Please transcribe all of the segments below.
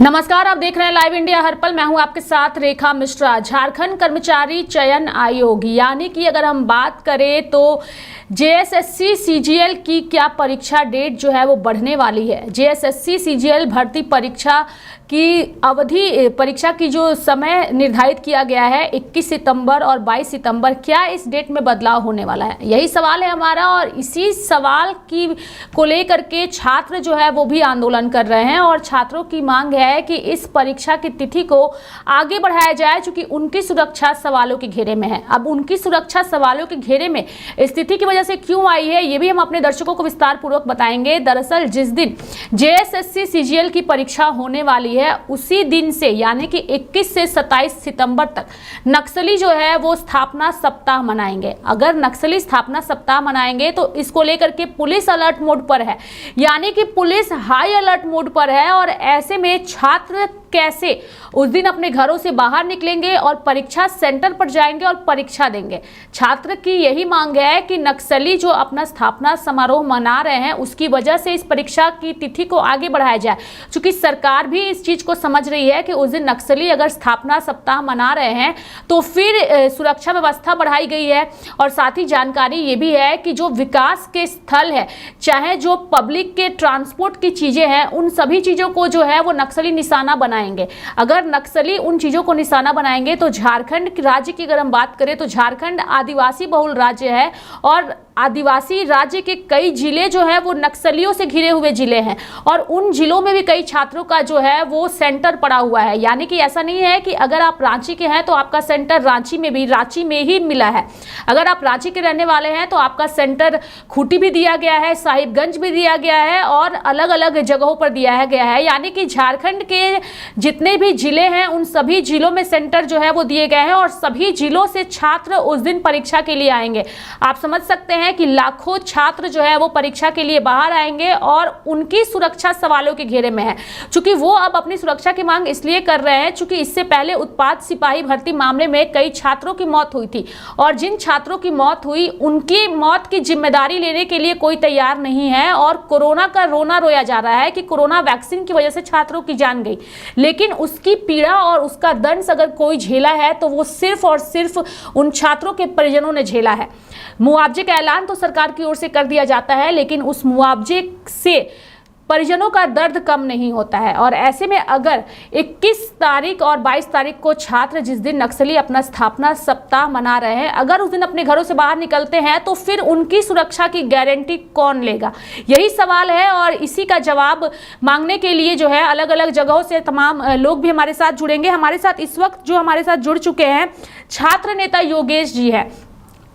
नमस्कार, आप देख रहे हैं लाइव इंडिया हर पल। मैं हूं आपके साथ रेखा मिश्रा। झारखंड कर्मचारी चयन आयोग यानी कि अगर हम बात करें तो जेएसएससी सीजीएल की क्या परीक्षा डेट जो है वो बढ़ने वाली है। जेएसएससी सीजीएल भर्ती परीक्षा की अवधि, परीक्षा की जो समय निर्धारित किया गया है 21 सितंबर और 22 सितंबर, क्या इस डेट में बदलाव होने वाला है, यही सवाल है हमारा। और इसी सवाल को लेकर के छात्र जो है वो भी आंदोलन कर रहे हैं और छात्रों की मांग है कि इस परीक्षा की तिथि को आगे बढ़ाया जाए, क्योंकि उनकी सुरक्षा सवालों के घेरे में है। अब उनकी सुरक्षा सवालों के घेरे में इस तिथि की वजह से क्यों आई है, ये भी हम अपने दर्शकों को विस्तार पूर्वक बताएंगे। दरअसल जिस दिन जेएसएससी सीजीएल की परीक्षा होने वाली है उसी दिन से यानी कि 21 से 27 सितंबर तक नक्सली जो है वो स्थापना सप्ताह मनाएंगे। अगर नक्सली स्थापना सप्ताह मनाएंगे तो इसको लेकर के पुलिस अलर्ट मोड पर है, यानी कि पुलिस हाई अलर्ट मोड पर है। और ऐसे में छात्र कैसे उस दिन अपने घरों से बाहर निकलेंगे और परीक्षा सेंटर पर जाएंगे और परीक्षा देंगे। छात्र की यही मांग है कि नक्सली जो अपना स्थापना समारोह मना रहे हैं उसकी वजह से इस परीक्षा की तिथि को आगे बढ़ाया जाए, क्योंकि सरकार भी इस चीज को समझ रही है कि उस दिन नक्सली अगर स्थापना सप्ताह मना रहे हैं तो फिर सुरक्षा व्यवस्था बढ़ाई गई है। और साथ ही जानकारी ये भी है कि जो विकास के स्थल है, चाहे जो पब्लिक के ट्रांसपोर्ट की चीजें हैं, उन सभी चीजों को जो है वो नक्सली निशाना बनाएंगे। अगर नक्सली उन चीजों को निशाना बनाएंगे तो झारखंड राज्य की अगर हम बात करें तो झारखंड आदिवासी बहुल राज्य है और आदिवासी राज्य के कई जिले जो है वो नक्सलियों से घिरे हुए जिले हैं और उन जिलों में भी कई छात्रों का जो है वो सेंटर पड़ा हुआ है। यानी कि ऐसा नहीं है कि अगर आप रांची के हैं तो आपका सेंटर रांची में ही मिला है। अगर आप रांची के रहने वाले हैं तो आपका सेंटर खूंटी भी दिया गया है, साहिबगंज भी दिया गया है और अलग अलग जगहों पर दिया गया है। यानी कि झारखंड के जितने भी जिले हैं उन सभी जिलों में सेंटर जो है वो दिए गए हैं और सभी जिलों से छात्र उस दिन परीक्षा के लिए आएंगे। आप समझ सकते हैं कि लाखों छात्र जो है वो परीक्षा के लिए बाहर आएंगे और उनकी सुरक्षा सवालों के घेरे में है, क्योंकि वो अब अपनी सुरक्षा की मांग इसलिए कर रहे हैं क्योंकि इससे पहले उत्पाद सिपाही भर्ती मामले में कई छात्रों की मौत हुई थी और जिन छात्रों की मौत हुई उनकी मौत की जिम्मेदारी लेने के लिए कोई तैयार नहीं है। और कोरोना का रोना रोया जा रहा है कि कोरोना वैक्सीन की वजह से छात्रों की जान गई, लेकिन उसकी पीड़ा और उसका दंश अगर कोई झेला है तो वो सिर्फ और सिर्फ उन छात्रों के परिजनों ने झेला है। मुआवजे का ऐलान तो सरकार की ओर से कर दिया जाता है, लेकिन उस मुआवजे से परिजनों का दर्द कम नहीं होता है। और ऐसे में अगर 21 तारीख और 22 तारीख को छात्र जिस दिन नक्सली अपना स्थापना सप्ताह मना रहे हैं, अगर उस दिन अपने घरों से बाहर निकलते हैं तो फिर उनकी सुरक्षा की गारंटी कौन लेगा, यही सवाल है। और इसी का जवाब मांगने के लिए जो है अलग अलग जगहों से तमाम लोग भी हमारे साथ जुड़ेंगे। हमारे साथ इस वक्त जो हमारे साथ जुड़ चुके हैं छात्र नेता योगेश जी है।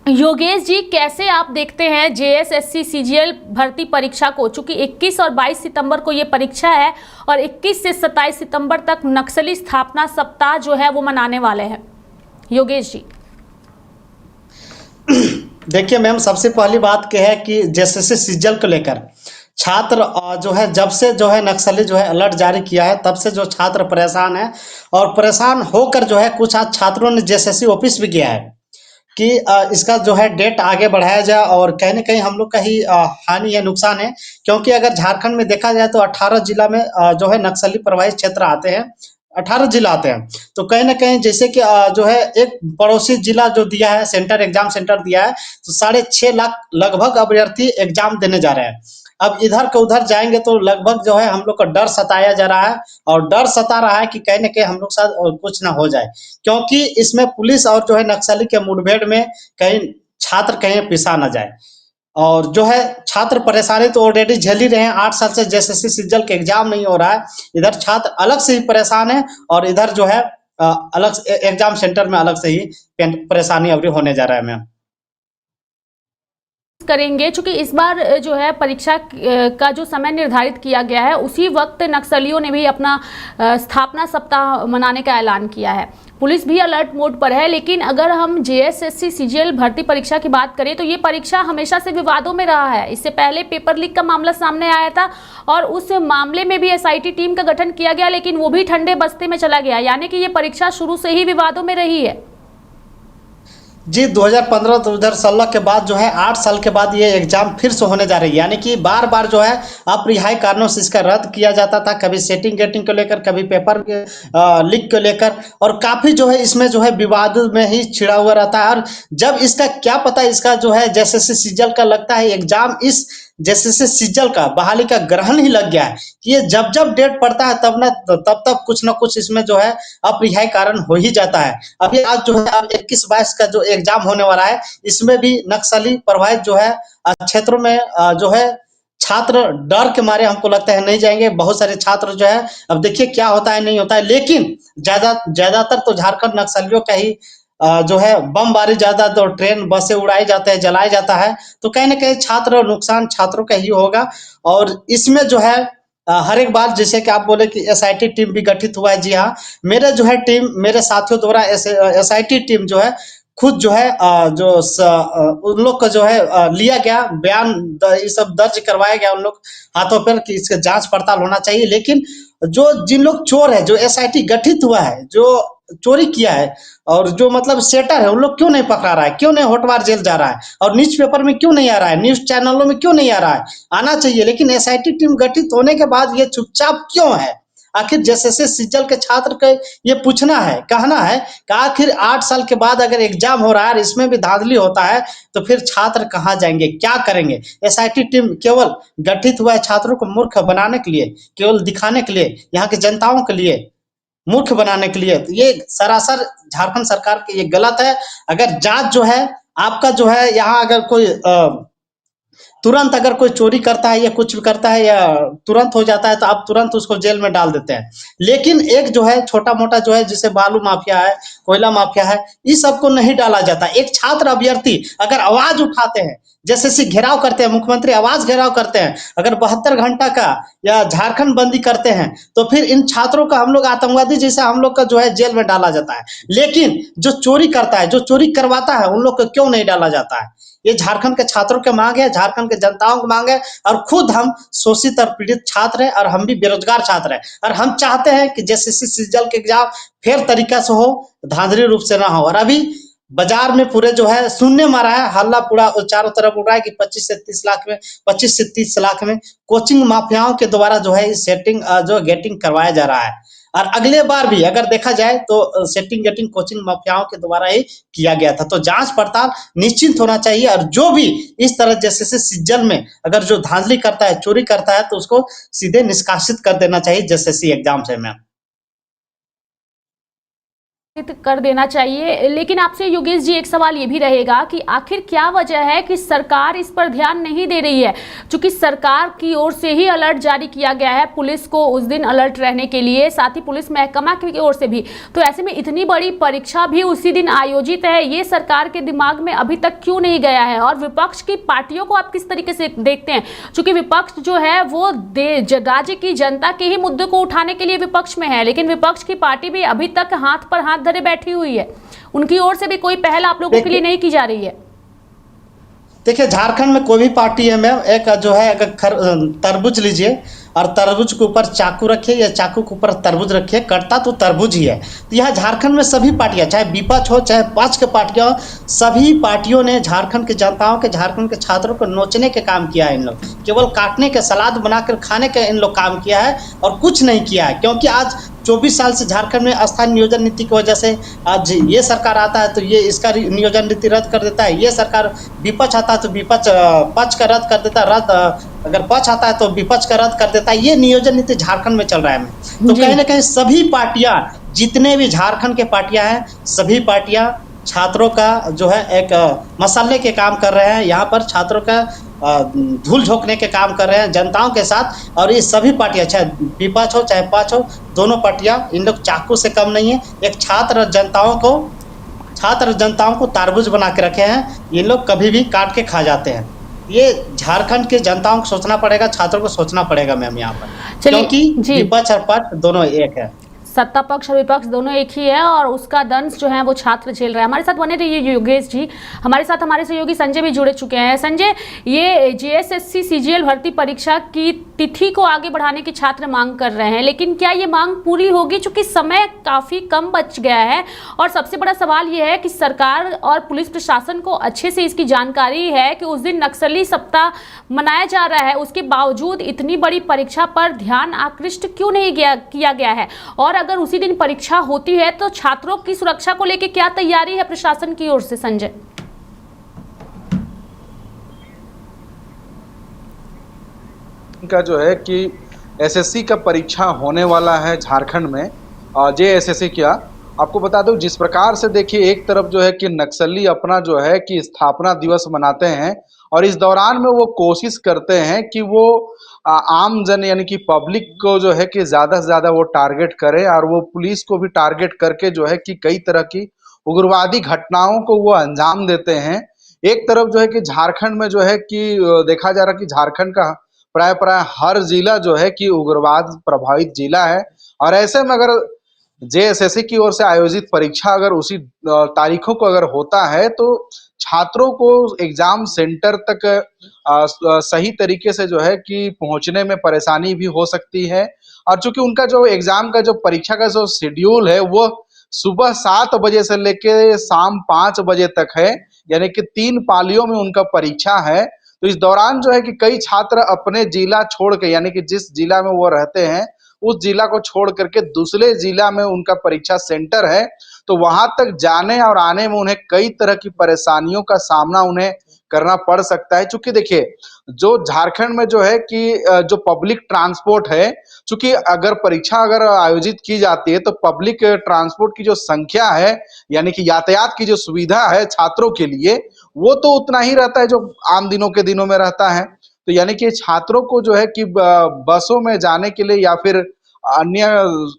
योगेश जी, कैसे आप देखते हैं जेएसएससी सीजीएल भर्ती परीक्षा को, चूंकि 21 और 22 सितंबर को ये परीक्षा है और 21 से 27 सितंबर तक नक्सली स्थापना सप्ताह जो है वो मनाने वाले हैं। योगेश जी देखिए मैम, सबसे पहली बात क्या है कि जेएसएससी सीजीएल को लेकर छात्र जो है जब से जो है नक्सली जो है अलर्ट जारी किया है तब से जो छात्र परेशान है और परेशान होकर जो है कुछ आज छात्रों ने जेएसएससी ऑफिस भी किया है कि इसका जो है डेट आगे बढ़ाया जाए। और कहीं ना कहीं हम लोग का ही हानि या नुकसान है, क्योंकि अगर झारखंड में देखा जाए तो 18 जिला में जो है नक्सली प्रभावित क्षेत्र आते हैं, 18 जिला आते हैं। तो कहीं ना कहीं जैसे कि जो है एक पड़ोसी जिला जो दिया है सेंटर, एग्जाम सेंटर दिया है, तो 6.5 लाख लगभग अभ्यर्थी एग्जाम देने जा रहे हैं। अब इधर के उधर जाएंगे तो लगभग जो है हम लोग को डर सताया जा रहा है और डर सता रहा है कि कहीं ना कहीं हम लोग साथ कुछ ना हो जाए, क्योंकि इसमें पुलिस और जो है नक्सली के मुठभेड़ में कहीं छात्र कहीं पिसा ना जाए। और जो है छात्र परेशानी तो ऑलरेडी झेल ही रहे हैं, 8 साल से जेएसएससी सीजीएल के एग्जाम नहीं हो रहा है। इधर छात्र अलग से ही परेशान है और इधर जो है अलग एग्जाम सेंटर में अलग से ही परेशानी अभी होने जा रहा है मैम। करेंगे, क्योंकि इस बार जो है परीक्षा का जो समय निर्धारित किया गया है उसी वक्त नक्सलियों ने भी अपना स्थापना सप्ताह मनाने का ऐलान किया है। पुलिस भी अलर्ट मोड पर है। लेकिन अगर हम जेएसएससी सीजीएल भर्ती परीक्षा की बात करें तो ये परीक्षा हमेशा से विवादों में रहा है। इससे पहले पेपर लीक का मामला सामने आया था और उस मामले में भी एसआईटी टीम का गठन किया गया, लेकिन वो भी ठंडे बस्ते में चला गया। यानी कि ये परीक्षा शुरू से ही विवादों में रही है। जी 2015-2016 के बाद जो है 8 साल के बाद ये एग्जाम फिर से होने जा रही है, यानी कि बार बार जो है अपरिहार्य कारणों से इसका रद्द किया जाता था, कभी सेटिंग गेटिंग को लेकर, कभी पेपर लीक को लेकर, और काफी जो है इसमें जो है विवाद में ही छिड़ा हुआ रहता है। और जब इसका क्या पता, इसका जो है जैसे सीजल का लगता है एग्जाम, इस जैसे सीजल का बहाली का ग्रहण ही लग गया है कि ये जब जब डेट पड़ता है तब कुछ ना कुछ इसमें जो है अपरिहार्य कारण हो ही जाता है। अभी आज जो है अब 21-22 का जो एग्जाम होने वाला है, इसमें भी नक्सली प्रभावित जो है क्षेत्रों में जो है छात्र डर के मारे हमको लगता है नहीं जाएंगे। बहुत सारे छात्र जो है, अब देखिए क्या होता है नहीं होता है, लेकिन ज्यादातर तो झारखंड नक्सलियों का ही जो है बमबारी, ज्यादा तो ट्रेन बसें उड़ाई जाते हैं, जलाया जाता है, तो कहीं ना कहीं छात्र नुकसान छात्रों का ही होगा। और इसमें जो है हर एक बार, जैसे कि आप बोले कि एसआईटी टीम भी गठित हुआ है, जी हाँ, मेरे जो है टीम, मेरे साथियों द्वारा एसआईटी टीम जो है खुद जो है उन लोग का जो है लिया गया बयान, ये सब दर्ज करवाया गया उन लोग हाथों पर कि इसका जांच पड़ताल होना चाहिए। लेकिन जो जिन लोग चोर है, जो एसआईटी गठित हुआ है, जो चोरी किया है और जो मतलब सेटर है, उन लोग क्यों नहीं पकड़ा रहा है, क्यों नहीं होटवार जेल जा रहा है, और न्यूज पेपर में क्यों नहीं आ रहा है, न्यूज चैनलों में क्यों नहीं आ रहा है? आना चाहिए। लेकिन एसआईटी टीम गठित होने के बाद ये चुपचाप क्यों है? आखिर जैसे सीजल के छात्र का ये पूछना है, कहना है कि आखिर 8 साल के बाद अगर एग्जाम हो रहा है और इसमें भी धांधली होता है, तो फिर छात्र कहाँ जाएंगे, क्या करेंगे? एसआईटी टीम केवल गठित हुआ है छात्रों को मूर्ख बनाने के लिए, केवल दिखाने के लिए, यहाँ की जनताओं के लिए मूर्ख बनाने के लिए। तो ये सरासर झारखंड सरकार की ये गलत है। अगर जांच जो है आपका जो है, यहाँ अगर कोई तुरंत अगर कोई चोरी करता है या कुछ भी करता है या तुरंत हो जाता है, तो आप तुरंत उसको जेल में डाल देते हैं। लेकिन एक जो है छोटा मोटा जो है, जिसे बालू माफिया है, कोयला माफिया है, इस सबको नहीं डाला जाता। एक छात्र अभ्यर्थी अगर आवाज उठाते हैं, जैसे घेराव करते हैं, मुख्यमंत्री आवाज घेराव करते हैं, अगर 72 घंटा का या झारखंड बंदी करते हैं, तो फिर इन छात्रों का हम लोग आतंकवादी जैसा हम लोग का जो है जेल में डाला जाता है। लेकिन जो चोरी करता है, जो चोरी करवाता है, उन लोग को क्यों नहीं डाला जाता है? ये झारखंड के छात्रों की मांग है, झारखंड के जनताओं की मांग है। और खुद हम शोषित और पीड़ित छात्र हैं, और हम भी बेरोजगार छात्र हैं, और हम चाहते हैं कि जैसे सीजल के एग्जाम फेयर तरीका से हो, धांधली रूप से ना हो। और अभी बाजार में पूरे जो है शून्य मारा है, हल्ला पूरा चारों तरफ उड़ रहा है कि 25 से 30 लाख में, 25 से 30 लाख में कोचिंग माफियाओं के द्वारा जो है सेटिंग जो गेटिंग करवाया जा रहा है। और अगले बार भी अगर देखा जाए तो सेटिंग गेटिंग कोचिंग माफियाओं के द्वारा ही किया गया था। तो जांच पड़ताल निश्चिंत होना चाहिए, और जो भी इस तरह जैसे सीजल में अगर जो धांधली करता है, चोरी करता है, तो उसको सीधे निष्कासित कर देना चाहिए जैसे एग्जाम से। में कर देना चाहिए। लेकिन आपसे योगेश जी एक सवाल ये भी रहेगा कि आखिर क्या वजह है कि सरकार इस पर ध्यान नहीं दे रही है? क्योंकि सरकार की ओर से ही अलर्ट जारी किया गया है पुलिस को उस दिन अलर्ट रहने के लिए, साथ ही पुलिस महकमा की ओर से भी। तो ऐसे में इतनी बड़ी परीक्षा भी उसी दिन आयोजित है, ये सरकार के दिमाग में अभी तक क्यों नहीं गया है? और विपक्ष की पार्टियों को आप किस तरीके से देखते हैं? क्योंकि विपक्ष जो है वो राज्य की जनता के ही मुद्दे को उठाने के लिए विपक्ष में है, लेकिन विपक्ष की पार्टी भी अभी तक हाथ पर हाथ धरे बैठी हुई है। उनकी ओर से भी कोई पहल आप लोगों के लिए नहीं की जा रही है। देखिए, झारखंड में कोई भी पार्टी है मैम, एक जो है अगर तरबूज लीजिए और तरबूज के ऊपर चाकू रखिए या चाकू के ऊपर तरबूज रखिए, कटता तो तरबूज ही है। तो यहाँ झारखंड में सभी पार्टियां, चाहे विपक्ष हो चाहे पक्ष के पार्टियां, सभी पार्टियों ने झारखंड के जनताओं के, झारखंड के छात्रों को नोचने के काम किया है। इन लोग केवल काटने के, सलाद बनाकर खाने का इन लोग काम किया है और कुछ नहीं किया है। क्योंकि आज 24 साल से झारखंड में स्थानीय नियोजन नीति की वजह से आज ये सरकार आता है तो ये इसका नियोजन नीति रद्द कर देता है, ये सरकार विपक्ष आता है तो विपक्ष पक्ष का रद्द कर देता है, अगर पक्ष आता है तो विपक्ष का रद्द कर देता है। ये नियोजन नीति झारखंड में चल रहा है। तो कहीं ना कहीं सभी पार्टियां, जितने भी झारखंड के पार्टियां हैं, सभी पार्टियां छात्रों का जो है एक मसले के काम कर रहे हैं। यहाँ पर छात्रों का धूल झोंकने के काम कर रहे हैं जनताओं के साथ। और ये सभी पार्टियां, चाहे विपक्ष हो चाहे पक्ष हो, दोनों पार्टियां, इन लोग चाकू से कम नहीं है। एक छात्र जनताओं को तारबूज बना के रखे हैं, ये लोग कभी भी काट के खा जाते हैं। ये झारखंड के जनताओं को सोचना पड़ेगा, छात्रों को सोचना पड़ेगा मैम यहाँ पर, क्योंकि विपक्ष और पक्ष दोनों एक है। सत्ता पक्ष और विपक्ष दोनों एक ही है और उसका दंश जो है वो छात्र झेल रहा है। हमारे साथ बने रहिए योगेश जी, हमारे साथ हमारे सहयोगी संजय भी जुड़े चुके हैं। संजय, ये जेएसएससी सीजीएल भर्ती परीक्षा की तिथि को आगे बढ़ाने की छात्र मांग कर रहे हैं, लेकिन क्या ये मांग पूरी होगी, चूंकि समय काफी कम बच गया है? और सबसे बड़ा सवाल ये है कि सरकार और पुलिस प्रशासन को अच्छे से इसकी जानकारी है कि उस दिन नक्सली सप्ताह मनाया जा रहा है, उसके बावजूद इतनी बड़ी परीक्षा पर ध्यान आकृष्ट क्यों नहीं किया गया है? और अगर उसी दिन परीक्षा होती है तो छात्रों की सुरक्षा को लेकर क्या तैयारी है प्रशासन की ओर से? संजय, का जो है कि एसएससी का परीक्षा होने वाला है झारखंड में, जेएसएससी क्या आपको बता दूं, जिस प्रकार से देखिए एक तरफ जो है कि नक्सली अपना जो है कि स्थापना दिवस मनाते हैं और इस दौरान में वो कोशिश करते हैं कि वो आम जन यानी कि पब्लिक को जो है कि ज्यादा से ज्यादा वो टारगेट करे और वो पुलिस को भी टारगेट करके जो है कि कई तरह की उग्रवादी घटनाओं को वो अंजाम देते हैं। एक तरफ जो है कि झारखंड में जो है कि देखा जा रहा है कि झारखंड का प्राय प्राय हर जिला जो है कि उग्रवाद प्रभावित जिला है और ऐसे में अगर जेएसएससी की ओर से आयोजित परीक्षा अगर उसी तारीखों को अगर होता है तो छात्रों को एग्जाम सेंटर तक सही तरीके से जो है कि पहुंचने में परेशानी भी हो सकती है। और चूंकि उनका जो एग्जाम का जो परीक्षा का जो शेड्यूल है वो सुबह 7 बजे से लेके शाम 5 बजे तक है, यानी कि 3 पालियों में उनका परीक्षा है। तो इस दौरान जो है कि कई छात्र अपने जिला छोड़ के यानी कि जिस जिला में वो रहते हैं उस जिला को छोड़ करके दूसरे जिला में उनका परीक्षा सेंटर है, तो वहां तक जाने और आने में उन्हें कई तरह की परेशानियों का सामना उन्हें करना पड़ सकता है। चूंकि देखिए जो झारखंड में जो है कि जो पब्लिक ट्रांसपोर्ट है, चूंकि अगर परीक्षा अगर आयोजित की जाती है तो पब्लिक ट्रांसपोर्ट की जो संख्या है यानी कि यातायात की जो सुविधा है छात्रों के लिए वो तो उतना ही रहता है जो आम दिनों के दिनों में रहता है। तो यानी कि छात्रों को जो है कि बसों में जाने के लिए या फिर अन्य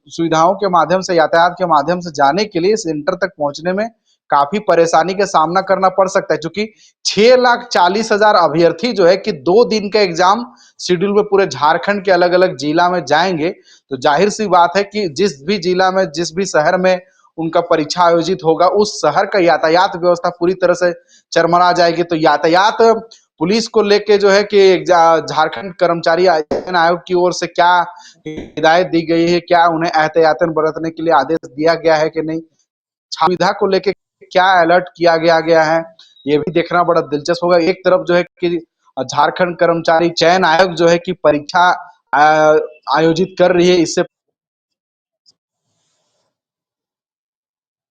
सुविधाओं के माध्यम से यातायात के माध्यम से जाने के लिए सेंटर तक पहुंचने में काफी परेशानी का सामना करना पड़ सकता है। क्योंकि 6,40,000 अभ्यर्थी जो है कि 2 दिन का एग्जाम शेड्यूल में पूरे झारखंड के अलग अलग जिला में जाएंगे, तो जाहिर सी बात है कि जिस भी जिला में जिस भी शहर में उनका परीक्षा आयोजित होगा उस शहर का यातायात व्यवस्था पूरी तरह से चरमरा जाएगी। तो यातायात पुलिस को लेके जो है कि झारखंड कर्मचारी चयन आयोग की ओर से क्या हिदायत दी गई है, क्या उन्हें एहतियातन बरतने के लिए आदेश दिया गया है कि नहीं, सुविधा को लेके क्या अलर्ट किया गया है, ये भी देखना बड़ा दिलचस्प होगा। एक तरफ जो है कि झारखंड कर्मचारी चयन आयोग जो है कि परीक्षा आयोजित कर रही है, इससे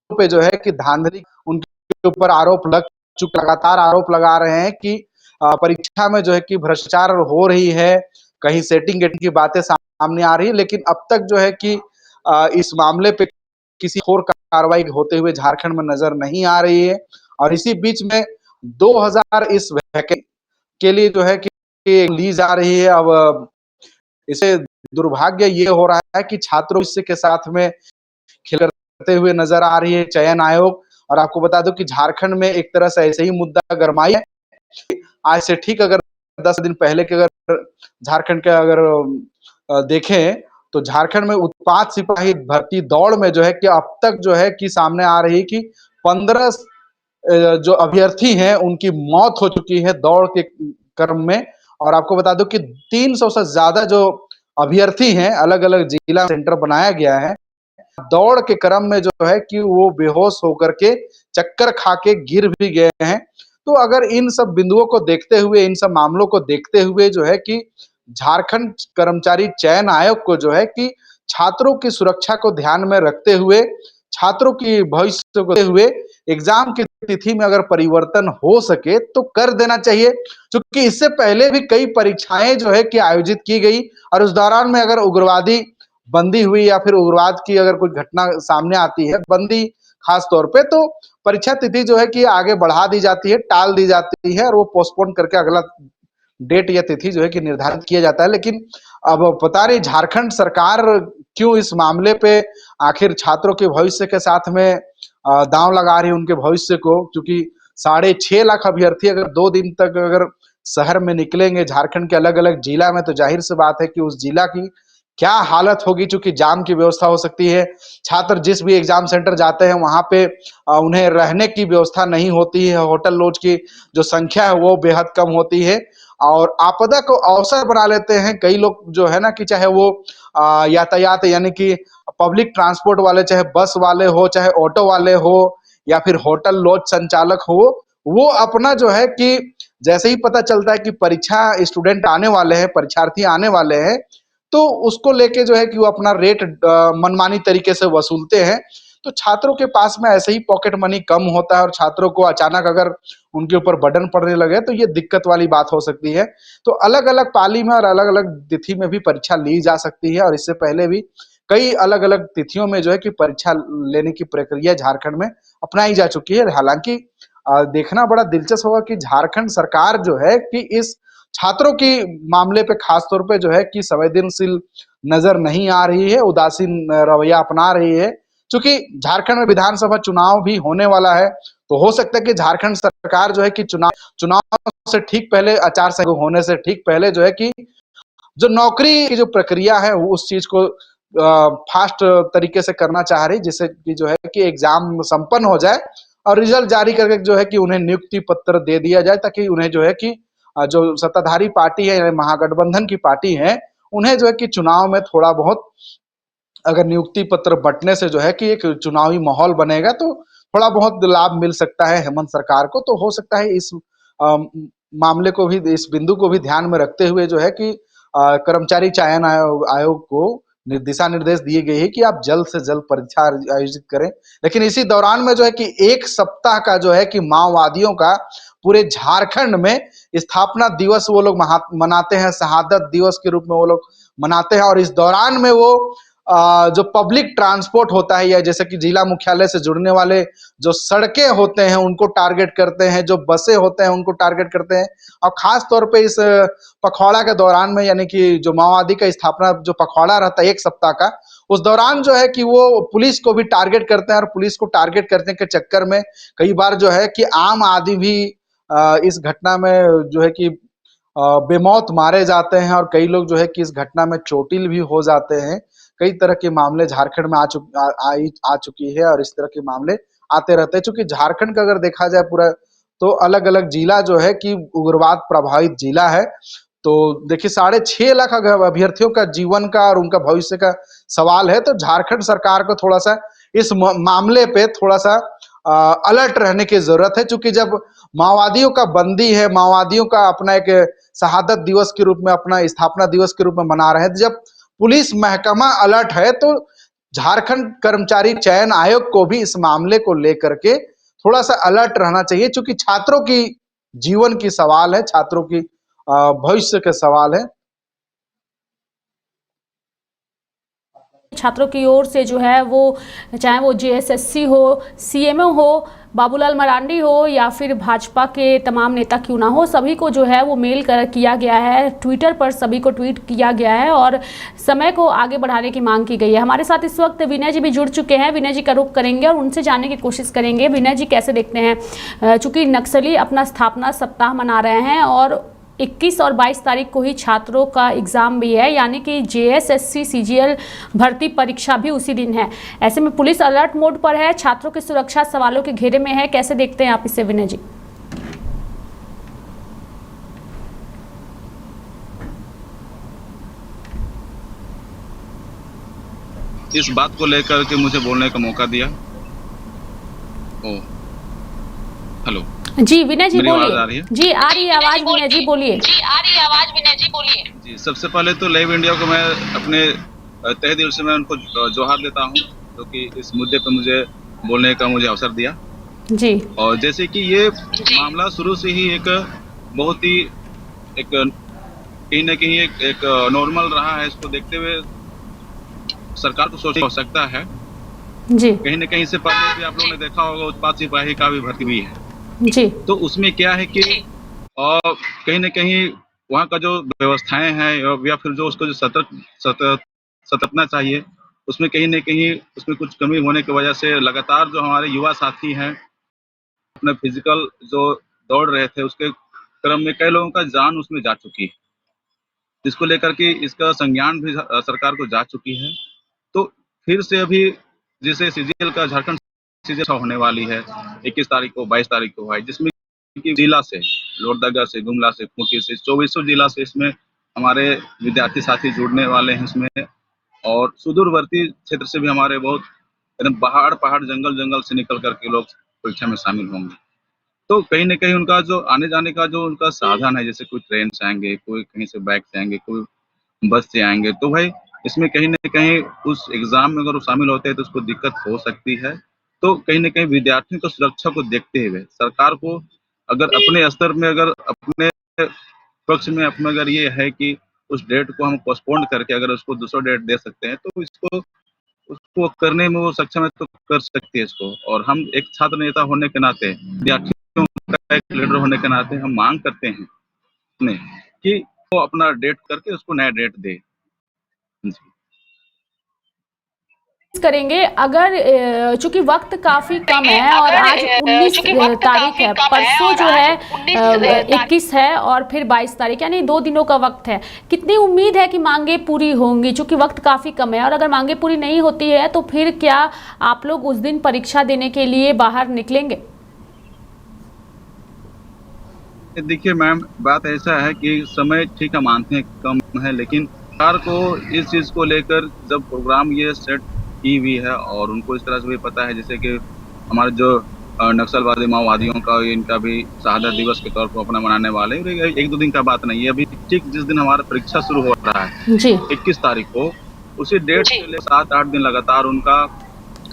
पे जो है कि धांधली उनके ऊपर आरोप लग चुके, लगातार आरोप लगा रहे हैं कि परीक्षा में जो है कि भ्रष्टाचार हो रही है, कहीं सेटिंग गेटिंग की बातें सामने आ रही है, लेकिन अब तक जो है कि इस मामले पे किसी और कार्रवाई होते हुए झारखंड में नजर नहीं आ रही है। और इसी बीच में 2000 इस वैकेंसी के लिए जो है कि ली जा रही है। अब इसे दुर्भाग्य ये हो रहा है कि छात्रों इसके साथ में खेल करते हुए नजर आ रही है चयन आयोग। और आपको बता दूं कि झारखंड में एक तरह से ऐसे ही मुद्दा गरमाई है। आज से ठीक अगर 10 दिन पहले के अगर झारखंड के अगर देखें तो झारखंड में उत्पाद सिपाही भर्ती दौड़ में जो है कि अब तक जो है कि सामने आ रही कि 15 जो अभ्यर्थी हैं उनकी मौत हो चुकी है दौड़ के क्रम में। और आपको बता दूं कि 300 से ज्यादा जो अभ्यर्थी हैं अलग अलग जिला सेंटर बनाया गया है, दौड़ के क्रम में जो है कि वो बेहोश होकर के चक्कर खा के गिर भी गए हैं। तो अगर इन सब बिंदुओं को देखते हुए, इन सब मामलों को देखते हुए जो है कि झारखंड कर्मचारी चयन आयोग को जो है कि छात्रों की सुरक्षा को ध्यान में रखते हुए, छात्रों की भविष्य को देखते हुए एग्जाम की तिथि में अगर परिवर्तन हो सके तो कर देना चाहिए। क्योंकि इससे पहले भी कई परीक्षाएं जो है कि आयोजित की गई और उस दौरान में अगर उग्रवादी बंदी हुई या फिर उग्रवाद की अगर कोई घटना सामने आती है, बंदी खास तौर पे, तो परीक्षा तिथि जो है कि आगे बढ़ा दी जाती है, टाल दी जाती है और वो पोस्टपोन करके अगला डेट या तिथि जो है कि निर्धारित किया जाता है। लेकिन अब पता नहीं झारखंड सरकार क्यों इस मामले पे आखिर छात्रों के भविष्य के साथ में दांव लगा रही है, उनके भविष्य को। क्योंकि 6.5 लाख अभ्यर्थी अगर 2 दिन तक अगर शहर में निकलेंगे झारखंड के अलग अलग जिला में, तो जाहिर सी बात है कि उस जिला की क्या हालत होगी, चूंकि जाम की व्यवस्था हो सकती है। छात्र जिस भी एग्जाम सेंटर जाते हैं वहां पे उन्हें रहने की व्यवस्था नहीं होती है, होटल लॉज की जो संख्या है वो बेहद कम होती है और आपदा को अवसर बना लेते हैं कई लोग जो है ना, कि चाहे वो यातायात यानी कि पब्लिक ट्रांसपोर्ट वाले, चाहे बस वाले हो, चाहे ऑटो वाले हो या फिर होटल लॉज संचालक हो, वो अपना जो है कि जैसे ही पता चलता है कि परीक्षा स्टूडेंट आने वाले हैं, परीक्षार्थी आने वाले हैं, तो उसको लेके जो है कि वो अपना रेट मनमानी तरीके से वसूलते हैं। तो छात्रों के पास में ऐसे ही पॉकेट मनी कम होता है और छात्रों को अचानक अगर उनके ऊपर बर्डन पड़ने लगे तो ये दिक्कत वाली बात हो सकती है। तो अलग अलग पाली में और अलग अलग तिथि में भी परीक्षा ली जा सकती है और इससे पहले भी कई अलग अलग तिथियों में जो है कि परीक्षा लेने की प्रक्रिया झारखंड में अपनाई जा चुकी है। हालांकि देखना बड़ा दिलचस्प होगा कि झारखंड सरकार जो है कि इस छात्रों की मामले पे खास तौर पे जो है कि संवेदनशील नजर नहीं आ रही है, उदासीन रवैया अपना रही है। चूंकि झारखंड में विधानसभा चुनाव भी होने वाला है, तो हो सकता है कि झारखंड सरकार जो है कि चुनाव से ठीक पहले, आचार संहिता होने से ठीक पहले जो है कि जो नौकरी की जो प्रक्रिया है उस चीज को फास्ट तरीके से करना चाह रही, जिससे कि जो है कि एग्जाम संपन्न हो जाए और रिजल्ट जारी करके जो है कि उन्हें नियुक्ति पत्र दे दिया जाए, ताकि उन्हें जो है कि जो सत्ताधारी पार्टी है यानी महागठबंधन की पार्टी है, उन्हें जो है कि चुनाव में थोड़ा बहुत अगर नियुक्ति पत्र बंटने से जो है कि एक चुनावी माहौल बनेगा तो थोड़ा बहुत लाभ मिल सकता है हेमंत सरकार को। तो हो सकता है इस मामले को भी, इस बिंदु को भी ध्यान में रखते हुए जो है कि कर्मचारी चयन आयोग को दिशा निर्देश दिए गए हैं कि आप जल्द से जल्द परीक्षा आयोजित करें। लेकिन इसी दौरान में जो है कि एक सप्ताह का जो है कि माओवादियों का पूरे झारखंड में स्थापना दिवस वो लोग मनाते हैं, शहादत दिवस के रूप में वो लोग मनाते हैं और इस दौरान में वो जो पब्लिक ट्रांसपोर्ट होता है या जैसे कि जिला मुख्यालय से जुड़ने वाले जो सड़कें होते हैं उनको टारगेट करते हैं, जो बसें होते हैं उनको टारगेट करते हैं और खास तौर पे इस पखवाड़ा के दौरान में, यानी कि जो माओवादी का स्थापना जो पखवाड़ा रहता है एक सप्ताह का, उस दौरान जो है कि वो पुलिस को भी टारगेट करते हैं और पुलिस को टारगेट करने के चक्कर में कई बार जो है कि आम आदमी भी इस घटना में जो है कि बेमौत मारे जाते हैं और कई लोग जो है कि इस घटना में चोटिल भी हो जाते हैं। कई तरह के मामले झारखंड में आ चुकी है और इस तरह के मामले आते रहते हैं। चूंकि झारखंड का अगर देखा जाए पूरा, तो अलग अलग जिला जो है कि उग्रवाद प्रभावित जिला है। तो देखिए 6.5 लाख अभ्यर्थियों का जीवन का और उनका भविष्य का सवाल है, तो झारखंड सरकार को थोड़ा सा इस मामले पे थोड़ा सा अलर्ट रहने की जरूरत है। चूंकि जब माओवादियों का बंदी है, माओवादियों का अपना एक शहादत दिवस के रूप में, अपना स्थापना दिवस के रूप में मना रहे हैं, जब पुलिस महकमा अलर्ट है, तो झारखंड कर्मचारी चयन आयोग को भी इस मामले को लेकर के थोड़ा सा अलर्ट रहना चाहिए। चूंकि छात्रों की जीवन की सवाल है, छात्रों की भविष्य के सवाल है। छात्रों की ओर से जो है वो, चाहे वो जेएसएससी हो, सीएमओ हो, बाबूलाल मरांडी हो या फिर भाजपा के तमाम नेता क्यों ना हो, सभी को जो है वो मेल किया गया है, ट्विटर पर सभी को ट्वीट किया गया है और समय को आगे बढ़ाने की मांग की गई है। हमारे साथ इस वक्त विनय जी भी जुड़ चुके हैं। विनय जी का रुख करेंगे और उनसे जानने की कोशिश करेंगे। विनय जी कैसे देखते हैं, चूंकि नक्सली अपना स्थापना सप्ताह मना रहे हैं और 21 और 22 तारीख को ही छात्रों का एग्ज़ाम भी है, यानी कि जेएसएससी सीजीएल भर्ती परीक्षा भी उसी दिन है। ऐसे में पुलिस अलर्ट मोड पर है, छात्रों की सुरक्षा सवालों के घेरे में है। कैसे देखते हैं आप इसे विनय जी? इस बात को लेकर के मुझे बोलने का मौका दिया। ओ, हेलो जी विनय जी बोलिए। आ रही है? जी आ रही है आवाज विनय जी, बोलिए। सबसे पहले तो लाइव इंडिया को मैं अपने तहे दिल से मैं उनको जोहार देता हूँ, जो कि इस मुद्दे पर मुझे बोलने का मुझे अवसर दिया जी। और जैसे कि ये मामला शुरू से ही एक बहुत ही एक कहीं ना कहीं एक नॉर्मल रहा है। इसको देखते हुए सरकार को सोचने की आवश्यकता है जी। कहीं न कहीं से पहले भी आप लोगों ने देखा होगा उत्पाद सिपाही का भी भर्ती हुई है जी। तो उसमें क्या है कि कहीं न कहीं वहाँ का जो व्यवस्थाएं हैं या फिर जो उसको जो सतर्कना चाहिए, उसमें कहीं न कहीं उसमें कुछ कमी होने की वजह से लगातार जो हमारे युवा साथी हैं अपने फिजिकल जो दौड़ रहे थे उसके क्रम में कई लोगों का जान उसमें जा चुकी है। जिसको लेकर के इसका संज्ञान भी सरकार को जा चुकी है। तो फिर से अभी जैसे सीजीएल का झारखंड सीजीएल होने वाली है 21 तारीख को 22 तारीख को है, जिसमें कि जिला से लोहरदगा से, गुमला से, खूंटी से 24 जिला से इसमें हमारे विद्यार्थी साथी जुड़ने वाले हैं इसमें, और सुदूरवर्ती क्षेत्र से भी हमारे बहुत एकदम पहाड़ जंगल से निकल करके लोग परीक्षा में शामिल होंगे। तो कहीं न कहीं उनका जो आने जाने का जो उनका साधन है, जैसे कोई ट्रेन से आएंगे, कोई कहीं से बाइक से आएंगे, कोई बस से आएंगे, तो भाई इसमें कहीं न कहीं उस एग्जाम में अगर वो शामिल होते हैं तो उसको दिक्कत हो सकती है। तो कहीं न कहीं विद्यार्थियों की सुरक्षा को देखते हुए सरकार को अगर अपने स्तर में, अगर अपने पक्ष में अपना अगर ये है कि उस डेट को हम पोस्टपोन करके अगर उसको दूसरा डेट दे सकते हैं, तो इसको उसको करने में वो सक्षम है तो कर सकती है इसको। और हम एक छात्र नेता होने के नाते, विद्यार्थियों का एक लीडर होने के नाते हम मांग करते हैं अपने कि वो अपना डेट करके उसको नया डेट दे। जी। करेंगे अगर चूंकि वक्त काफी कम है और आज 19 तारीख है, परसों जो है 21 है और फिर 22 तारीख, यानी 2 दिनों का वक्त है। कितनी उम्मीद है कि मांगे पूरी होंगी, चूंकि वक्त काफी कम है, और अगर मांगे पूरी नहीं होती है तो फिर क्या आप लोग उस दिन परीक्षा देने के लिए बाहर निकलेंगे? देखिए मैम, बात ऐसा है कि समय ठीक है, मानते हैं कम है, लेकिन सरकार को इस चीज को लेकर जब प्रोग्राम ये सेट की हुई है और उनको इस तरह से भी पता है, जैसे कि हमारे जो नक्सलवादी माओवादियों का इनका भी शहादत दिवस के तौर पर अपना मनाने वाले हैं, 1-2 दिन का बात नहीं है, अभी ठीक जिस दिन हमारा परीक्षा शुरू हो रहा है जी 21 तारीख को, उसी डेट से ले 7-8 दिन लगातार उनका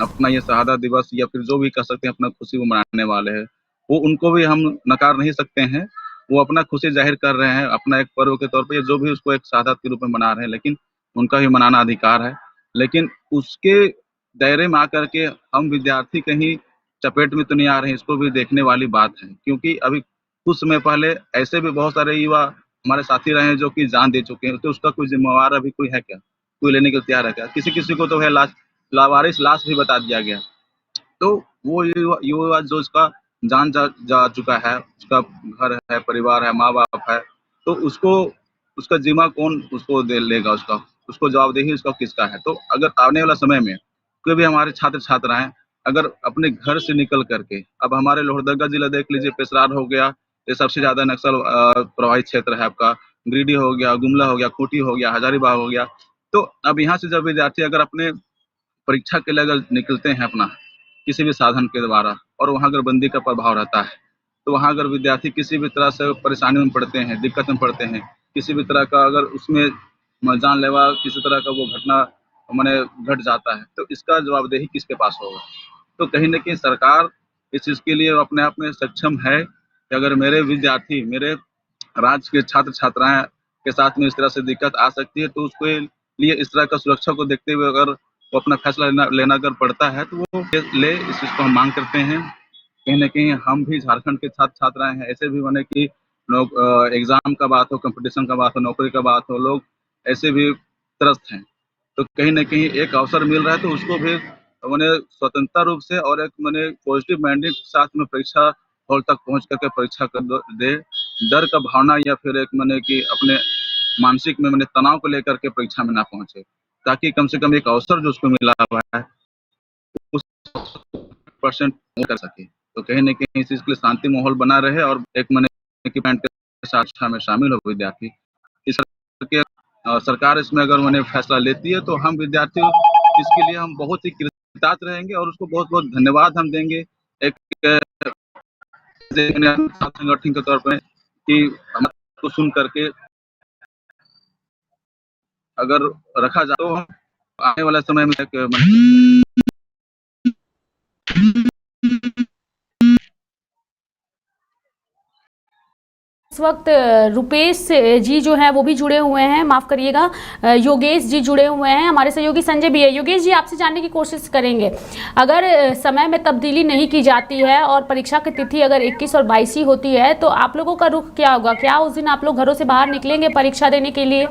अपना ये शहादत दिवस या फिर जो भी कह सकते हैं अपना खुशी वो मनाने वाले हैं। वो उनको भी हम नकार नहीं सकते हैं, वो अपना खुशी जाहिर कर रहे हैं अपना एक पर्व के तौर पे, जो भी उसको एक शहादत के रूप में मना रहे हैं, लेकिन उनका भी मनाना अधिकार है। लेकिन उसके दायरे में आकर के हम विद्यार्थी कहीं चपेट में तो नहीं आ रहे हैं, इसको भी देखने वाली बात है, क्योंकि अभी कुछ समय पहले ऐसे भी बहुत सारे युवा हमारे साथी रहे हैं जो कि जान दे चुके हैं, तो उसका कोई जिम्मेवार अभी कोई है क्या? कोई लेने को तैयार है क्या? किसी को तो है लावारिस लाश भी बता दिया गया। तो वो युवा जो उसका जान जा चुका है, उसका घर है, परिवार है, माँ-बाप है, तो उसको उसका जिम्मा कौन उसको दे लेगा, उसको जवाबदेही उसका किसका है? तो अगर आने वाला समय में कोई भी हमारे छात्र-छात्राएँ अगर अपने घर से निकल करके, अब हमारे लोहरदगा जिला देख लीजिए, पेशरार हो गया, ये सबसे ज़्यादा नक्सल प्रभावित क्षेत्र है आपका, गिरिडीह हो गया, गुमला हो गया, खूंटी हो गया, हजारीबाग हो गया। तो अब यहाँ से जब विद्यार्थी अगर अपने परीक्षा के लिए अगर निकलते हैं अपना किसी भी साधन के द्वारा, और वहाँ अगर बंदी का प्रभाव रहता है, तो वहाँ अगर विद्यार्थी किसी भी तरह से परेशानी में पड़ते हैं, दिक्कत में पड़ते हैं, किसी भी तरह का अगर उसमें जानलेवा किसी तरह का वो घटना माने घट जाता है, तो इसका जवाबदेही किसके पास होगा? तो कहीं न कहीं सरकार इस चीज़ के लिए अपने आप में सक्षम है कि अगर मेरे विद्यार्थी, मेरे राज्य के छात्र-छात्राएँ के साथ में इस तरह से दिक्कत आ सकती है, तो उसके लिए इस तरह का सुरक्षा को देखते हुए अगर वो अपना फैसला लेना अगर पड़ता है, तो वो ले, इस चीज़ को हम मांग करते हैं। कहीं न कहीं हम भी झारखंड के छात्र-छात्राएँ हैं, ऐसे भी बने कि लोग एग्ज़ाम का बात हो, कॉम्पिटिशन का बात हो, नौकरी का बात हो, लोग ऐसे भी त्रस्त हैं। तो कहीं न कहीं एक अवसर मिल रहा है, तो उसको भी माने स्वतंत्रता रूप से और एक माने पॉजिटिव माइंडेड के साथ में परीक्षा हॉल तक पहुँच करके परीक्षा कर दे। डर का भावना या फिर एक माने कि अपने मानसिक में माने तनाव को लेकर के परीक्षा में ना पहुँचे, ताकि कम से कम एक अवसर जो उसको मिला हुआ है, उस % कर सके। तो कहीं न कहीं इस चीज़ के लिए शांति माहौल बना रहे और एक माने कि के साथ अच्छा में शामिल हो विद्यार्थी। इस करके सरकार इसमें अगर माने फैसला लेती है, तो हम विद्यार्थी इसके लिए हम बहुत ही कृतज्ञ रहेंगे और उसको बहुत-बहुत धन्यवाद हम देंगे। एक संगठन के तौर पे कि हम को सुन करके अगर रखा जाए, तो हम आने वाला समय में एक इस वक्त रुपेश जी जो हैं वो भी जुड़े हुए हैं, माफ़ करिएगा, योगेश जी जुड़े हुए हैं, हमारे सहयोगी संजय भी है। योगेश जी, आपसे जानने की कोशिश करेंगे, अगर समय में तब्दीली नहीं की जाती है और परीक्षा की तिथि अगर 21 और 22 ही होती है, तो आप लोगों का रुख क्या होगा? क्या उस दिन आप लोग घरों से बाहर निकलेंगे परीक्षा देने के लिए?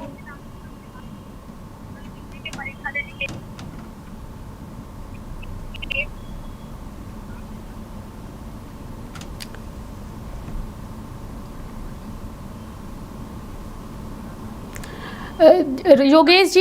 योगेश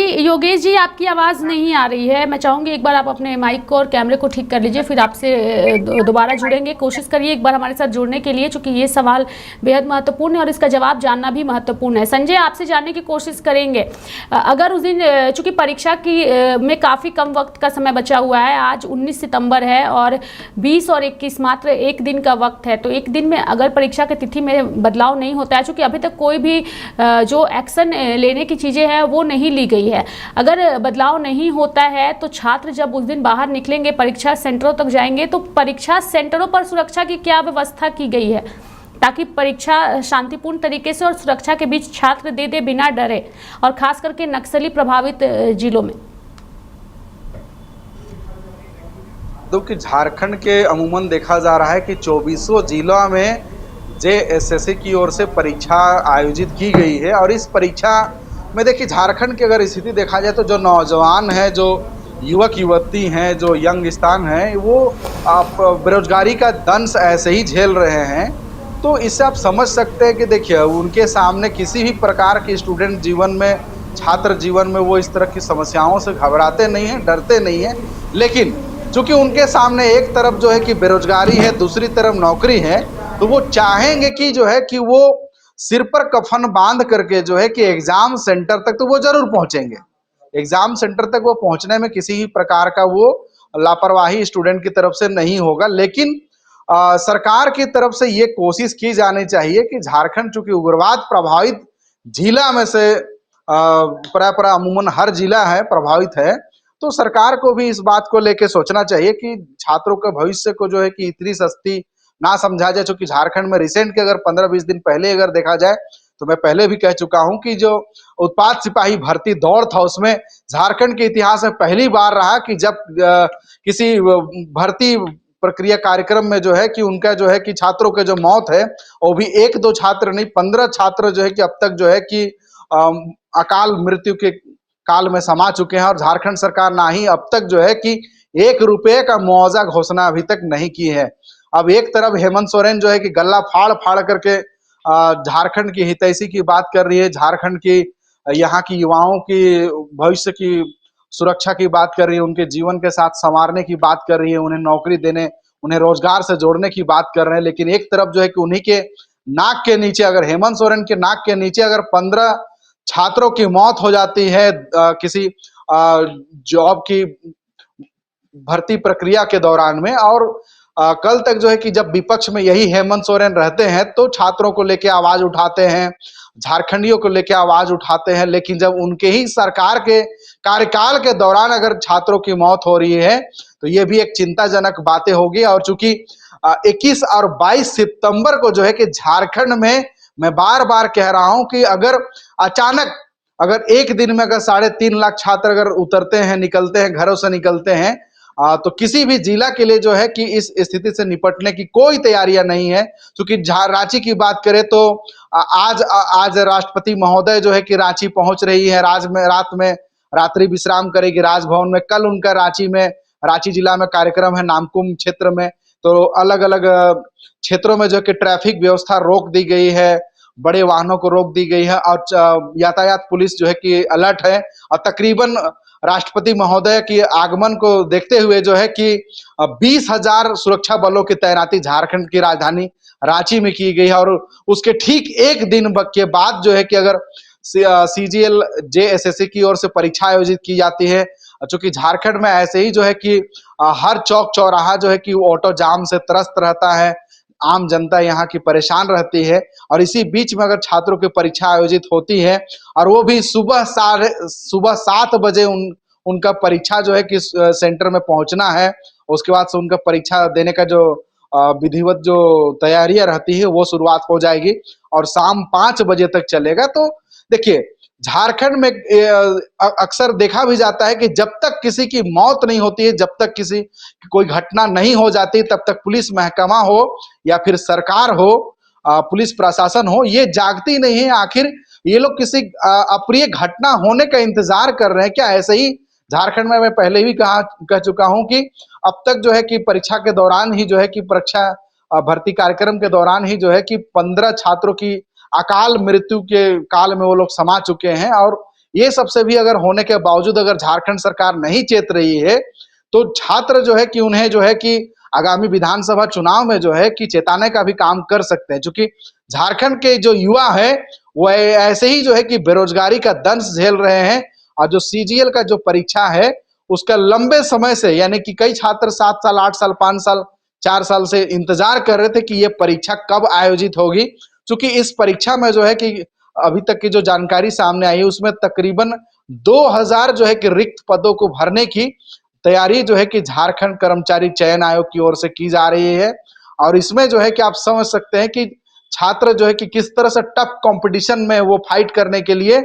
जी आपकी आवाज़ नहीं आ रही है। मैं चाहूँगी एक बार आप अपने माइक को और कैमरे को ठीक कर लीजिए, फिर आपसे दोबारा जुड़ेंगे। कोशिश करिए एक बार हमारे साथ जुड़ने के लिए, क्योंकि ये सवाल बेहद महत्वपूर्ण है और इसका जवाब जानना भी महत्वपूर्ण है। संजय, आपसे जानने की कोशिश करेंगे, अगर उस दिन चूँकि परीक्षा की में काफ़ी कम वक्त का समय बचा हुआ है, आज 19 सितंबर है और 20 और 21 मात्र एक दिन का वक्त है, तो एक दिन में अगर परीक्षा की तिथि में बदलाव नहीं होता है, चूँकि अभी तक कोई भी जो एक्शन लेने की चीज़ें हैं वो नहीं ली गई है, अगर बदलाव नहीं होता है तो छात्र जब उस दिन बाहर निकलेंगे, परीक्षा सेंटरों तक जाएंगे, तो परीक्षा सेंटरों पर सुरक्षा की क्या व्यवस्था की गई है ताकि परीक्षा शांतिपूर्ण तरीके से और सुरक्षा के बीच छात्र दे बिना डरे, और खास करके नक्सली प्रभावित जिलों में? कि झारखंड के अमूमन देखा जा रहा है कि 24 जिलों में जेएसएससी की ओर से परीक्षा आयोजित की गई है। और इस परीक्षा में देखिए झारखंड की अगर स्थिति देखा जाए तो जो नौजवान हैं, जो युवक युवती हैं, जो यंगस्तान हैं, वो आप बेरोजगारी का दंश ऐसे ही झेल रहे हैं। तो इससे आप समझ सकते हैं कि देखिए उनके सामने किसी भी प्रकार की स्टूडेंट जीवन में, छात्र जीवन में वो इस तरह की समस्याओं से घबराते नहीं हैं, डरते नहीं हैं। लेकिन चूँकि उनके सामने एक तरफ जो है कि बेरोजगारी है, दूसरी तरफ नौकरी है, तो वो चाहेंगे कि जो है कि वो सिर पर कफन बांध करके जो है कि एग्जाम सेंटर तक तो वो जरूर पहुंचेंगे। एग्जाम सेंटर तक वो पहुंचने में किसी भी प्रकार का वो लापरवाही स्टूडेंट की तरफ से नहीं होगा। लेकिन सरकार की तरफ से ये कोशिश की जानी चाहिए कि झारखंड चूंकि उग्रवाद प्रभावित जिला में से प्राय अमूमन हर जिला है प्रभावित है, तो सरकार को भी इस बात को लेके सोचना चाहिए कि छात्रों के भविष्य को जो है कि इतनी सस्ती ना समझा जाए। चूंकि झारखंड में रिसेंट के अगर 15-20 दिन पहले अगर देखा जाए तो मैं पहले भी कह चुका हूं कि जो उत्पाद सिपाही भर्ती दौड़ था उसमें झारखंड के इतिहास में पहली बार रहा कि जब किसी भर्ती प्रक्रिया कार्यक्रम में जो है कि उनका जो है कि छात्रों के जो मौत है, वो भी 1-2 छात्र नहीं 15 छात्र जो है कि अब तक जो है कि अकाल मृत्यु के काल में समा चुके हैं। और झारखंड सरकार ना ही अब तक जो है कि 1 रुपये का मुआवजा घोषणा अभी तक नहीं की है। अब एक तरफ हेमंत सोरेन जो है कि गला फाड़ फाड़ करके झारखंड की हितैषी की बात कर रही है, झारखंड की यहाँ की युवाओं की भविष्य की सुरक्षा की बात कर रही है, उनके जीवन के साथ संवारने की बात कर रही है, उन्हें नौकरी देने, उन्हें रोजगार से जोड़ने की बात कर रहे हैं। लेकिन एक तरफ जो है कि उन्हीं के नाक के नीचे, अगर हेमंत सोरेन के नाक के नीचे अगर 15 छात्रों की मौत हो जाती है किसी जॉब की भर्ती प्रक्रिया के दौरान में, और कल तक जो है कि जब विपक्ष में यही हेमंत सोरेन रहते हैं तो छात्रों को लेकर आवाज उठाते हैं, झारखंडियों को लेकर आवाज उठाते हैं, लेकिन जब उनके ही सरकार के कार्यकाल के दौरान अगर छात्रों की मौत हो रही है तो ये भी एक चिंताजनक बातें होगी। और चूंकि 21 और 22 सितंबर को जो है कि झारखंड में, मैं बार बार कह रहा हूं कि अगर अचानक अगर एक दिन में अगर 3.5 लाख छात्र अगर उतरते हैं, निकलते हैं, घरों से निकलते हैं, तो किसी भी जिला के लिए जो है कि इस स्थिति से निपटने की कोई तैयारियां नहीं है। क्योंकि रांची की बात करें तो आज राष्ट्रपति महोदय जो है कि रांची पहुंच रही है, रात में रात्रि विश्राम करेगी राजभवन में। कल उनका रांची जिला में कार्यक्रम है, नामकुम क्षेत्र में। तो अलग अलग क्षेत्रों में जो कि ट्रैफिक व्यवस्था रोक दी गई है, बड़े वाहनों को रोक दी गई है, और यातायात पुलिस जो है कि अलर्ट है। और तकरीबन राष्ट्रपति महोदय के आगमन को देखते हुए जो है कि 20,000 सुरक्षा बलों की तैनाती झारखंड की राजधानी रांची में की गई है। और उसके ठीक एक दिन के बाद जो है कि अगर सीजीएल जेएसएससी की ओर से परीक्षा आयोजित की जाती है, चूंकि झारखंड में ऐसे ही जो है कि हर चौक चौराहा जो है कि ऑटो जाम से त्रस्त रहता है, आम जनता यहाँ की परेशान रहती है। और इसी बीच में अगर छात्रों की परीक्षा आयोजित होती है और वो भी सुबह 7 बजे उनका परीक्षा जो है कि सेंटर में पहुंचना है, उसके बाद से उनका परीक्षा देने का जो विधिवत जो तैयारियां रहती है वो शुरुआत हो जाएगी और शाम 5 बजे तक चलेगा। तो देखिए झारखंड में अक्सर देखा भी जाता है कि जब तक किसी की मौत नहीं होती है, जब तक किसी कोई घटना नहीं हो जाती, तब तक पुलिस महकमा हो या फिर सरकार हो, पुलिस प्रशासन हो, ये जागती नहीं है। आखिर ये लोग किसी अप्रिय घटना होने का इंतजार कर रहे हैं क्या? ऐसे ही झारखंड में मैं पहले भी कह चुका हूं कि अब तक जो है कि परीक्षा के दौरान ही जो है कि परीक्षा भर्ती कार्यक्रम के दौरान ही जो है कि 15 छात्रों की अकाल मृत्यु के काल में वो लोग समा चुके हैं। और ये सबसे भी अगर होने के बावजूद अगर झारखंड सरकार नहीं चेत रही है, तो छात्र जो है कि उन्हें जो है कि आगामी विधानसभा चुनाव में जो है कि चेताने का भी काम कर सकते हैं, क्योंकि झारखंड के जो युवा है वो ऐसे ही जो है कि बेरोजगारी का दंश झेल रहे हैं। और जो सीजीएल का जो परीक्षा है उसका लंबे समय से, यानी कि कई छात्र 7 साल, 8 साल, 5 साल, 4 साल से इंतजार कर रहे थे कि ये परीक्षा कब आयोजित होगी। क्योंकि इस परीक्षा में जो है कि अभी तक की जो जानकारी सामने आई है उसमें तकरीबन 2000 जो है कि रिक्त पदों को भरने की तैयारी जो है कि झारखंड कर्मचारी चयन आयोग की ओर से की जा रही है। और इसमें जो है कि आप समझ सकते हैं कि छात्र जो है कि किस तरह से टफ कंपटीशन में वो फाइट करने के लिए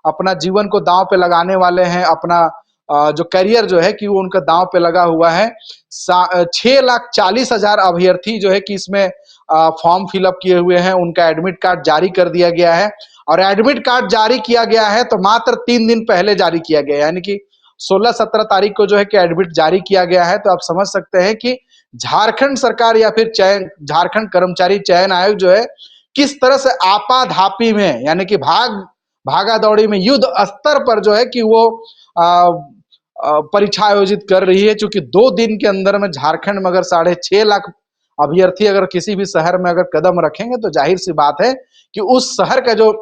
अपना जीवन को दांव पे लगाने वाले हैं, अपना जो करियर जो है कि वो उनका दांव पे लगा हुआ है। 6,40,000 अभ्यर्थी जो है कि इसमें फॉर्म फिलअप किए हुए हैं, उनका एडमिट कार्ड जारी कर दिया गया है। और एडमिट कार्ड जारी किया गया है तो मात्र 3 दिन पहले जारी किया गया है, यानी कि 16-17 तारीख को जो है कि एडमिट जारी किया गया है। तो आप समझ सकते हैं कि झारखंड सरकार या फिर झारखंड कर्मचारी चयन आयोग जो है किस तरह से आपाधापी में, यानी कि भागा दौड़ी में युद्ध स्तर पर जो है कि वो परीक्षा आयोजित कर रही है। क्योंकि 2 दिन के अंदर में झारखंड में अगर 6.5 लाख अभ्यर्थी अगर किसी भी शहर में अगर कदम रखेंगे तो जाहिर सी बात है कि उस शहर का जो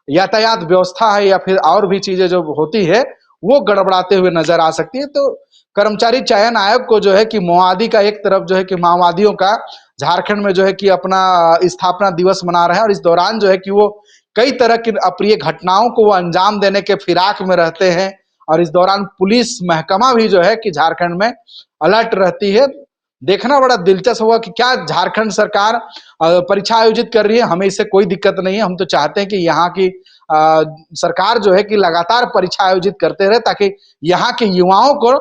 यातायात व्यवस्था है या फिर और भी चीजें जो होती है वो गड़बड़ाते हुए नजर आ सकती है। तो कर्मचारी चयन आयोग को जो है कि माओवादी का एक तरफ जो है कि माओवादियों का झारखंड में जो है कि अपना स्थापना दिवस मना रहे हैं, और इस दौरान जो है कि वो कई तरह की अप्रिय घटनाओं को वो अंजाम देने के फिराक में रहते हैं। और इस दौरान पुलिस महकमा भी जो है कि झारखंड में अलर्ट रहती है। देखना बड़ा दिलचस्प होगा कि क्या झारखंड सरकार परीक्षा आयोजित कर रही है। हमें इससे कोई दिक्कत नहीं है, हम तो चाहते हैं कि यहाँ की सरकार जो है कि लगातार परीक्षा आयोजित करते रहे, ताकि यहाँ के युवाओं को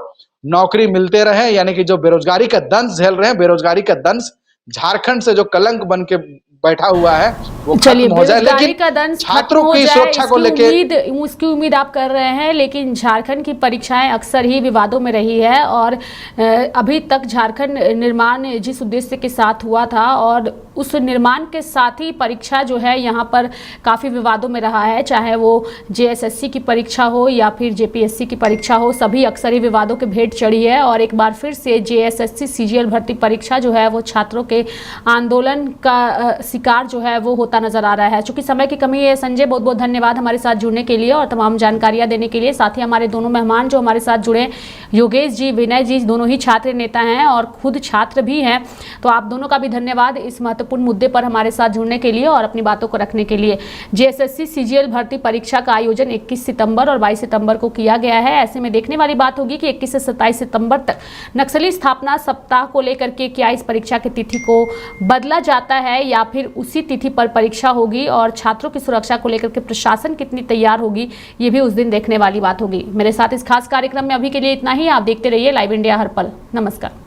नौकरी मिलते रहे। यानी कि जो बेरोजगारी का दंश झेल रहे हैं, बेरोजगारी का दंश झारखंड से जो कलंक बन के बैठा हुआ है वो खत्म हो जाए। लेकिन का दंश छात्रों की सुरक्षा को लेकर उसकी उम्मीद आप कर रहे हैं, लेकिन झारखंड की परीक्षाएं अक्सर ही विवादों में रही है। और अभी तक झारखंड निर्माण जिस उद्देश्य के साथ हुआ था और उस निर्माण के साथ ही परीक्षा जो है यहाँ पर काफ़ी विवादों में रहा है, चाहे वो जेएसएससी की परीक्षा हो या फिर जेपीएससी की परीक्षा हो, सभी अक्सर ही विवादों के भेंट चढ़ी है। और एक बार फिर से जेएसएससी सीजीएल भर्ती परीक्षा जो है वो छात्रों के आंदोलन का शिकार जो है वो होता नजर आ रहा है। चूंकि समय की कमी है, संजय बहुत बहुत धन्यवाद हमारे साथ जुड़ने के लिए और तमाम जानकारियां देने के लिए। साथ ही हमारे दोनों मेहमान जो हमारे साथ जुड़े, योगेश जी, विनय जी, दोनों ही छात्र नेता हैं और खुद छात्र भी हैं, तो आप दोनों का भी धन्यवाद इस महत्वपूर्ण मुद्दे पर हमारे साथ जुड़ने के लिए और अपनी बातों को रखने के लिए। जेएसएससी सीजीएल भर्ती परीक्षा का आयोजन 21 सितंबर और 22 सितंबर को किया गया है। ऐसे में देखने वाली बात होगी कि 21 से 27 सितंबर तक नक्सली स्थापना सप्ताह को लेकर के क्या इस परीक्षा की तिथि को बदला जाता है या फिर उसी तिथि पर परीक्षा होगी, और छात्रों की सुरक्षा को लेकर के प्रशासन कितनी तैयार होगी, ये भी उस दिन देखने वाली बात होगी। मेरे साथ इस खास कार्यक्रम में अभी के लिए इतना ही। आप देखते रहिए लाइव इंडिया हर पल। नमस्कार।